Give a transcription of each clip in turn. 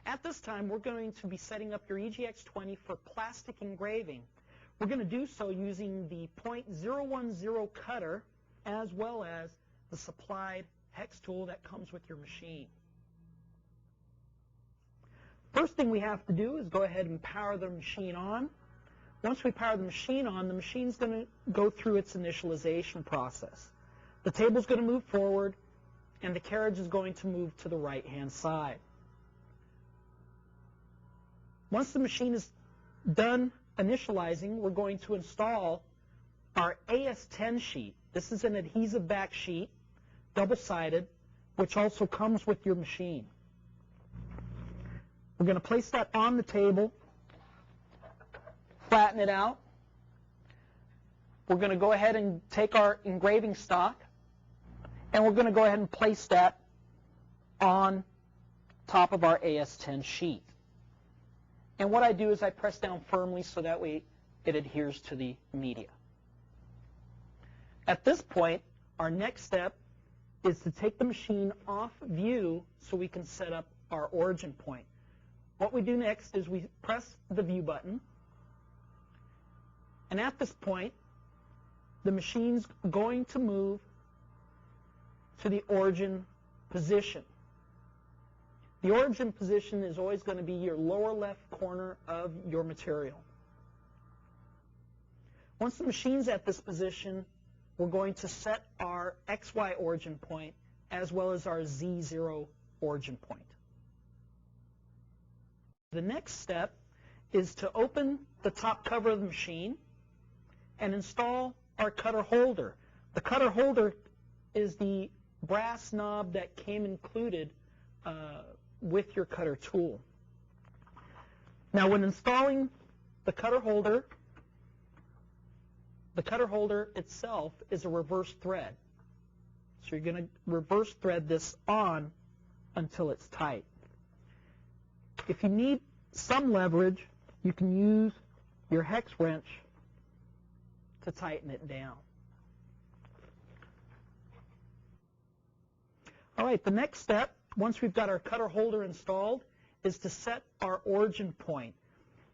At this time, we're going to be setting up your EGX-20 for plastic engraving. We're going to do so using the .010 cutter as well as the supplied hex tool that comes with your machine. First thing we have to do is go ahead and power the machine on. Once we power the machine on, the machine's going to go through its initialization process. The table's going to move forward, and the carriage is going to move to the right-hand side. Once the machine is done initializing, we're going to install our AS10 sheet. This is an adhesive back sheet, double-sided, which also comes with your machine. We're going to place that on the table, flatten it out. We're going to go ahead and take our engraving stock, and we're going to go ahead and place that on top of our AS10 sheet. And what I do is I press down firmly so that way it adheres to the media. At this point, our next step is to take the machine off view so we can set up our origin point. What we do next is we press the view button, and at this point, the machine's going to move to the origin position. The origin position is always going to be your lower left corner of your material. Once the machine's at this position, we're going to set our XY origin point as well as our Z0 origin point. The next step is to open the top cover of the machine and install our cutter holder. The cutter holder is the brass knob that came included with your cutter tool. Now, when installing the cutter holder itself is a reverse thread. So you're going to reverse thread this on until it's tight. If you need some leverage, you can use your hex wrench to tighten it down. All right, the next step, once we've got our cutter holder installed, is to set our origin point.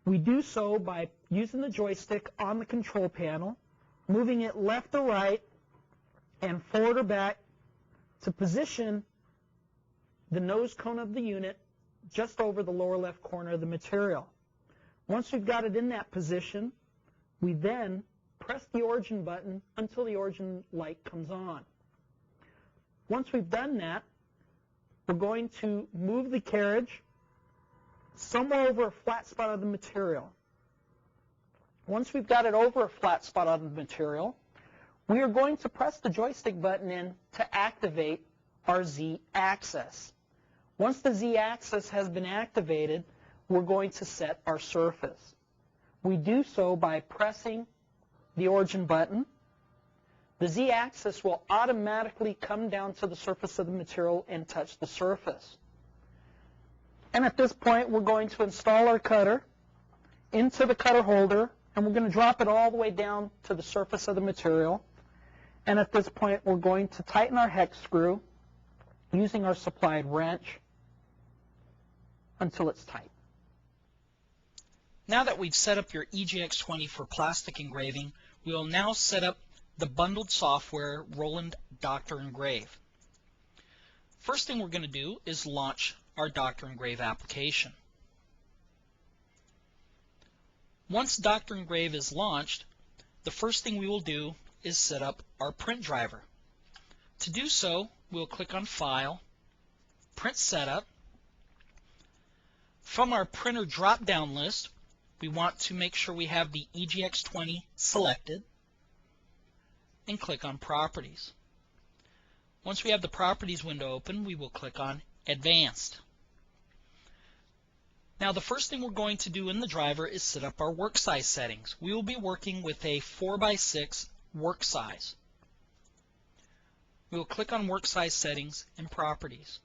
We do so by using the joystick on the control panel, moving it left or right, and forward or back to position the nose cone of the unit just over the lower left corner of the material. Once we've got it in that position, we then press the origin button until the origin light comes on. Once we've done that, we're going to move the carriage somewhere over a flat spot of the material. Once we've got it over a flat spot on the material, we are going to press the joystick button in to activate our Z-axis. Once the Z-axis has been activated, we're going to set our surface. We do so by pressing the origin button. The Z-axis will automatically come down to the surface of the material and touch the surface. And at this point, we're going to install our cutter into the cutter holder, and we're going to drop it all the way down to the surface of the material. And at this point, we're going to tighten our hex screw using our supplied wrench until it's tight. Now that we've set up your EGX-20 for plastic engraving, we will now set up the bundled software Roland Dr. Engrave. First thing we're going to do is launch our Dr. Engrave application. Once Dr. Engrave is launched, the first thing we will do is set up our print driver. To do so, we'll click on File, Print Setup. From our printer drop-down list, we want to make sure we have the EGX-20 selected and click on Properties. Once we have the Properties window open, we will click on Advanced. Now the first thing we're going to do in the driver is set up our work size settings. We will be working with a 4x6 work size. We will click on Work Size Settings and Properties.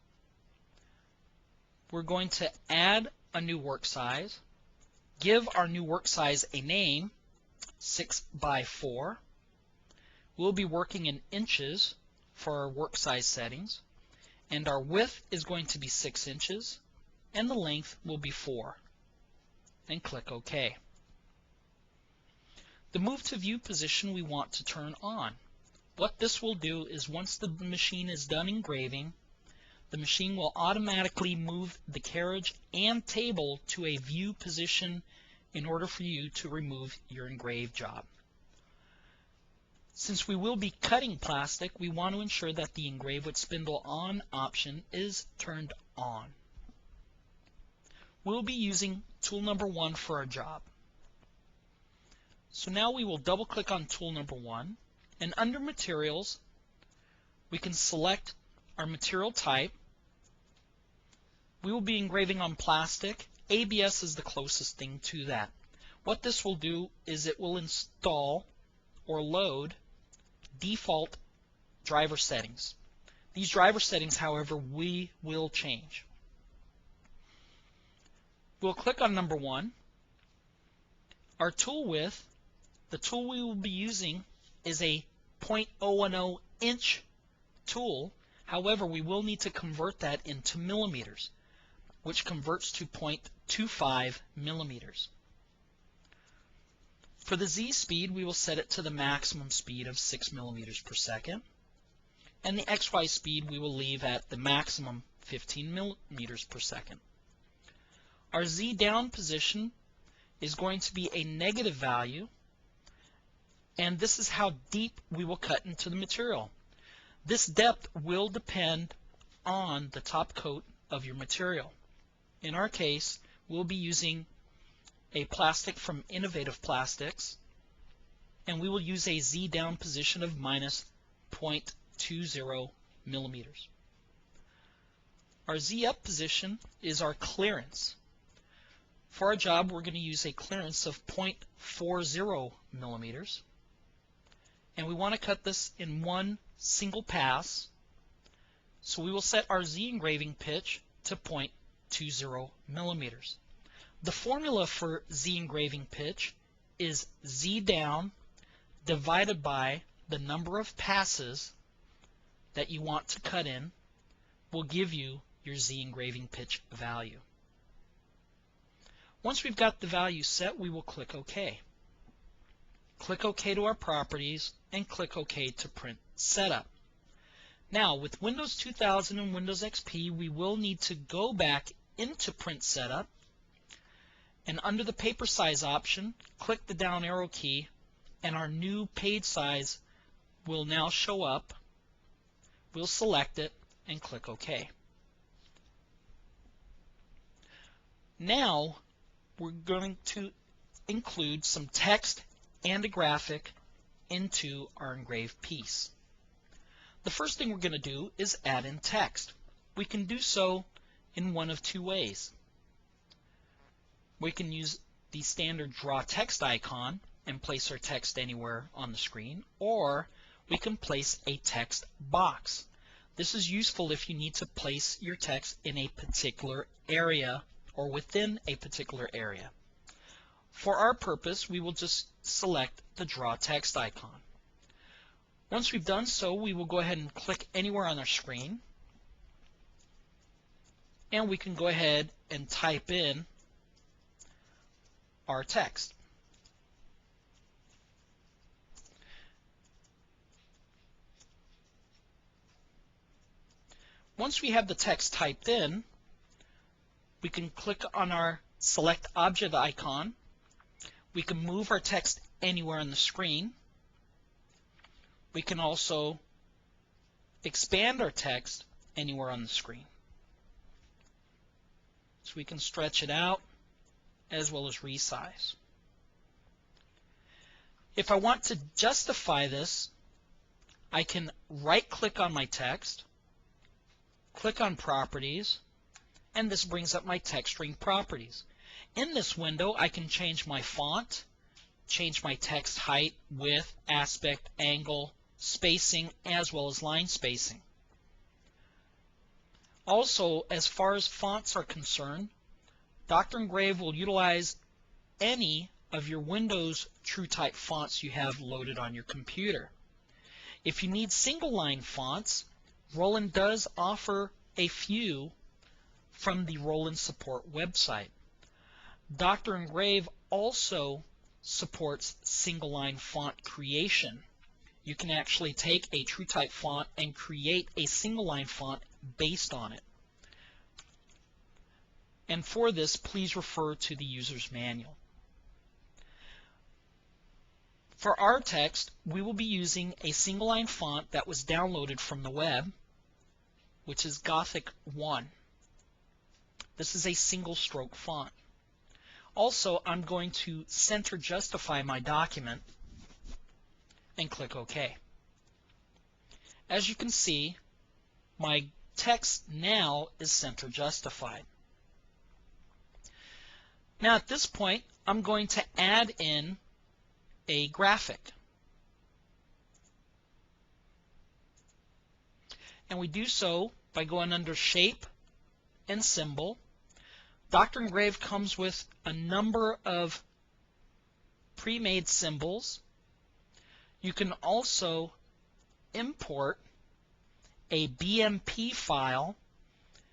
We're going to add a new work size, give our new work size a name, 6x4. We'll be working in inches for our work size settings, and our width is going to be 6 inches, and the length will be 4. And click OK. The Move to View position we want to turn on. What this will do is once the machine is done engraving, the machine will automatically move the carriage and table to a view position in order for you to remove your engraved job. Since we will be cutting plastic, we want to ensure that the Engrave with Spindle On option is turned on. We'll be using tool number 1 for our job. So now we will double click on tool number 1, and under Materials we can select our material type. We will be engraving on plastic. ABS is the closest thing to that. What this will do is it will install or load default driver settings. These driver settings, however, we will change. We'll click on number 1. Our tool width, the tool we will be using is a 0.010 inch tool. However, we will need to convert that into millimeters, which converts to 0.25 millimeters. For the Z speed, we will set it to the maximum speed of 6 millimeters per second. And the XY speed we will leave at the maximum 15 millimeters per second. Our Z down position is going to be a negative value, and this is how deep we will cut into the material. This depth will depend on the top coat of your material. In our case, we'll be using a plastic from Innovative Plastics, and we will use a Z down position of minus 0.20 millimeters. Our Z up position is our clearance. For our job, we're going to use a clearance of 0.40 millimeters, and we want to cut this in one single pass, so we will set our Z engraving pitch to 0.20 millimeters. The formula for Z engraving pitch is Z down divided by the number of passes that you want to cut in will give you your Z engraving pitch value. Once we've got the value set, we will click OK. Click OK to our properties and click OK to print setup. Now with Windows 2000 and Windows XP, we will need to go back into print setup, and under the paper size option, click the down arrow key, and our new page size will now show up. We'll select it and click OK. Now we're going to include some text and a graphic into our engraved piece. The first thing we're going to do is add in text. We can do so in one of two ways. We can use the standard draw text icon and place our text anywhere on the screen, or we can place a text box. This is useful if you need to place your text in a particular area or within a particular area. For our purpose, we will just select the draw text icon. Once we've done so, we will go ahead and click anywhere on our screen, and we can go ahead and type in our text. Once we have the text typed in, we can click on our select object icon. We can move our text anywhere on the screen. We can also expand our text anywhere on the screen. So we can stretch it out as well as resize. If I want to justify this, I can right-click on my text, click on Properties, and this brings up my text string properties. In this window, I can change my font, change my text height, width, aspect, angle, spacing, as well as line spacing. Also, as far as fonts are concerned, Dr. Engrave will utilize any of your Windows TrueType fonts you have loaded on your computer. If you need single line fonts, Roland does offer a few from the Roland Support website. Dr. Engrave also supports single line font creation. You can actually take a TrueType font and create a single line font based on it. And for this, please refer to the user's manual. For our text, we will be using a single line font that was downloaded from the web, which is Gothic 1. This is a single stroke font. Also, I'm going to center justify my document and click OK. As you can see, my text now is center justified. Now at this point, I'm going to add in a graphic. And we do so by going under Shape and Symbol. Dr. Engrave comes with a number of pre-made symbols. You can also import a BMP file,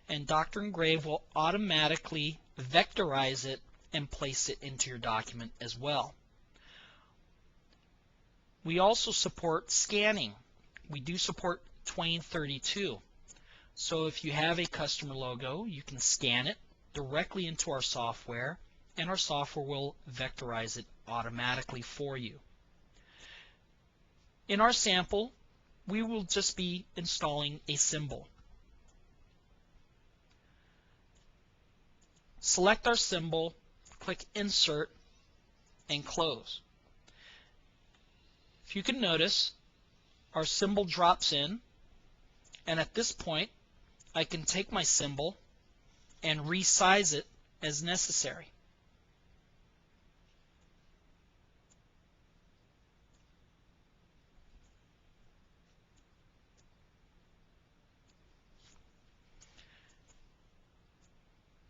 and Dr. Engrave will automatically vectorize it and place it into your document as well. We also support scanning. We do support 2032. So if you have a customer logo, you can scan it directly into our software, and our software will vectorize it automatically for you. In our sample, we will just be installing a symbol. Select our symbol, click Insert, and Close. If you can notice, our symbol drops in, and at this point, I can take my symbol and resize it as necessary.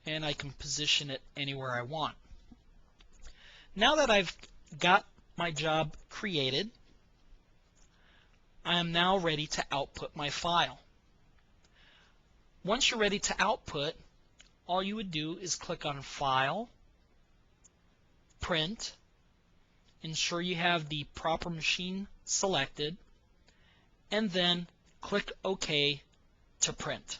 And I can position it anywhere I want. Now that I've got my job created, I am now ready to output my file. Once you're ready to output, all you would do is click on File, Print, ensure you have the proper machine selected, and then click OK to print.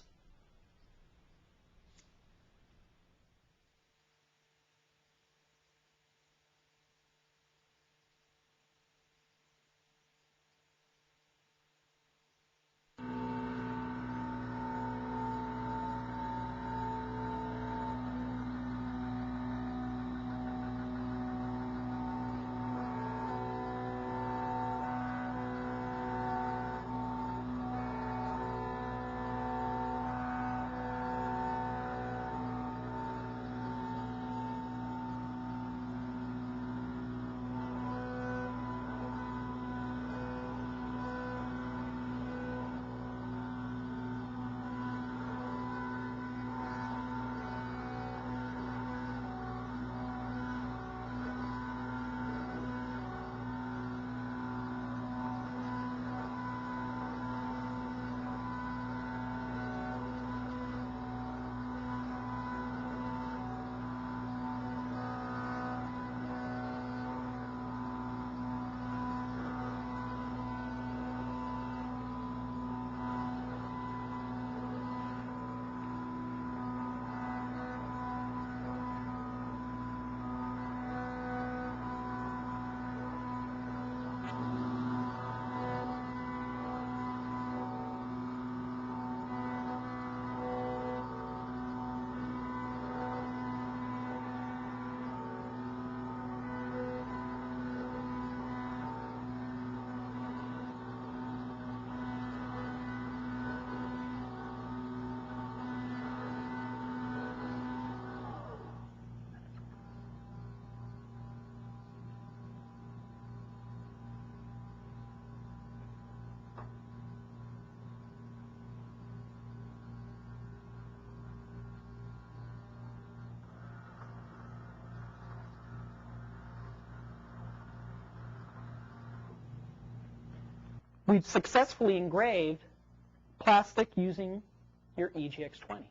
We've successfully engraved plastic using your EGX-20.